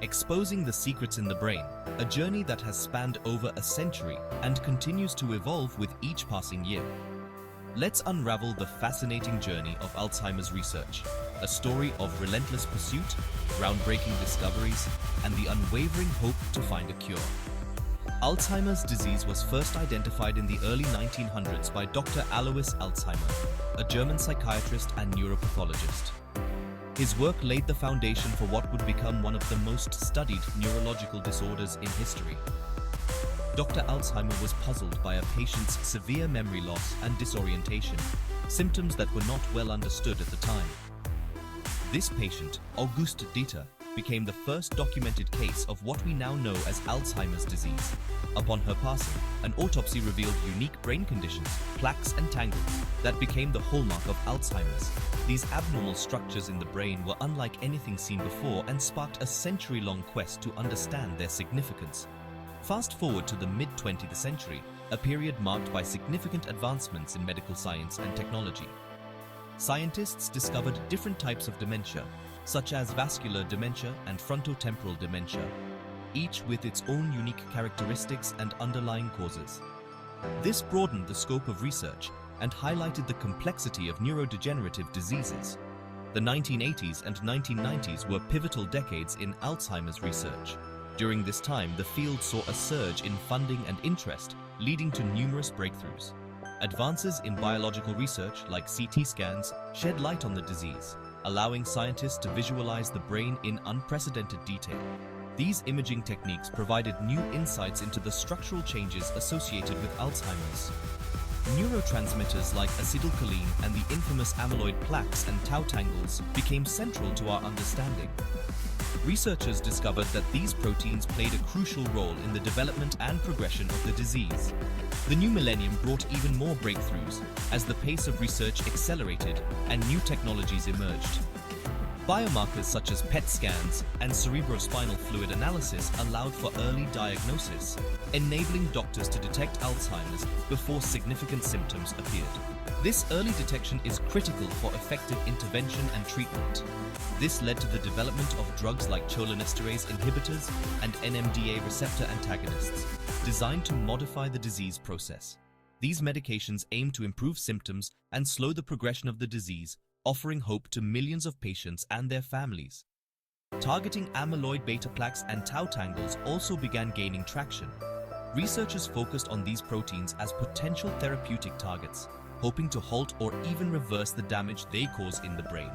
exposing the secrets in the brain, a journey that has spanned over a century and continues to evolve with each passing year. Let's unravel the fascinating journey of Alzheimer's research, a story of relentless pursuit, groundbreaking discoveries, and the unwavering hope to find a cure. Alzheimer's disease was first identified in the early 1900s by Dr. Alois Alzheimer, a German psychiatrist and neuropathologist. His work laid the foundation for what would become one of the most studied neurological disorders in history. Dr. Alzheimer was puzzled by a patient's severe memory loss and disorientation, symptoms that were not well understood at the time. This patient, Auguste Dieter, became the first documented case of what we now know as Alzheimer's disease. Upon her passing, an autopsy revealed unique brain conditions, plaques and tangles, that became the hallmark of Alzheimer's. These abnormal structures in the brain were unlike anything seen before and sparked a century-long quest to understand their significance. Fast forward to the mid-20th century, a period marked by significant advancements in medical science and technology. Scientists discovered different types of dementia, such as vascular dementia and frontotemporal dementia, each with its own unique characteristics and underlying causes. This broadened the scope of research and highlighted the complexity of neurodegenerative diseases. The 1980s and 1990s were pivotal decades in Alzheimer's research. During this time, the field saw a surge in funding and interest, leading to numerous breakthroughs. Advances in biological research, like CT scans, shed light on the disease, allowing scientists to visualize the brain in unprecedented detail. These imaging techniques provided new insights into the structural changes associated with Alzheimer's. Neurotransmitters like acetylcholine and the infamous amyloid plaques and tau tangles became central to our understanding. Researchers discovered that these proteins played a crucial role in the development and progression of the disease. The new millennium brought even more breakthroughs as the pace of research accelerated and new technologies emerged. Biomarkers such as PET scans and cerebrospinal fluid analysis allowed for early diagnosis, enabling doctors to detect Alzheimer's before significant symptoms appeared. This early detection is critical for effective intervention and treatment. This led to the development of drugs like cholinesterase inhibitors and NMDA receptor antagonists, designed to modify the disease process. These medications aim to improve symptoms and slow the progression of the disease, offering hope to millions of patients and their families. Targeting amyloid beta plaques and tau tangles also began gaining traction. Researchers focused on these proteins as potential therapeutic targets, hoping to halt or even reverse the damage they cause in the brain.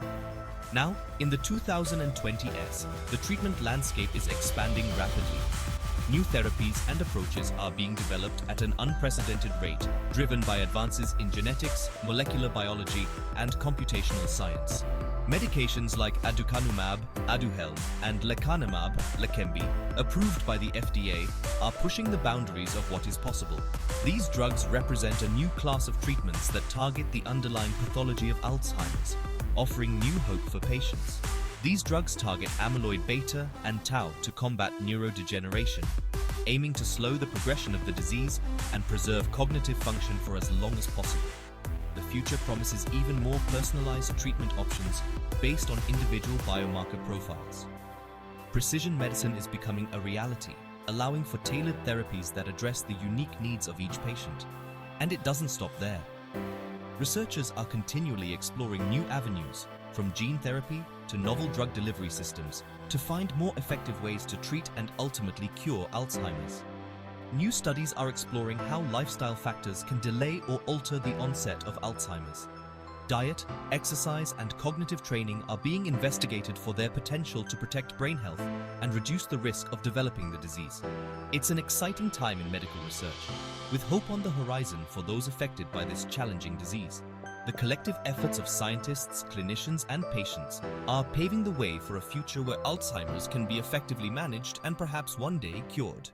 Now, in the 2020s, the treatment landscape is expanding rapidly. New therapies and approaches are being developed at an unprecedented rate, driven by advances in genetics, molecular biology, and computational science. Medications like aducanumab, Aduhelm, and lecanemab, Leqembi, approved by the FDA, are pushing the boundaries of what is possible. These drugs represent a new class of treatments that target the underlying pathology of Alzheimer's, offering new hope for patients. These drugs target amyloid beta and tau to combat neurodegeneration, aiming to slow the progression of the disease and preserve cognitive function for as long as possible. The future promises even more personalized treatment options based on individual biomarker profiles. Precision medicine is becoming a reality, allowing for tailored therapies that address the unique needs of each patient. And it doesn't stop there. Researchers are continually exploring new avenues, from gene therapy to novel drug delivery systems, to find more effective ways to treat and ultimately cure Alzheimer's. New studies are exploring how lifestyle factors can delay or alter the onset of Alzheimer's. Diet, exercise, and cognitive training are being investigated for their potential to protect brain health and reduce the risk of developing the disease. It's an exciting time in medical research, with hope on the horizon for those affected by this challenging disease. The collective efforts of scientists, clinicians, and patients are paving the way for a future where Alzheimer's can be effectively managed and perhaps one day cured.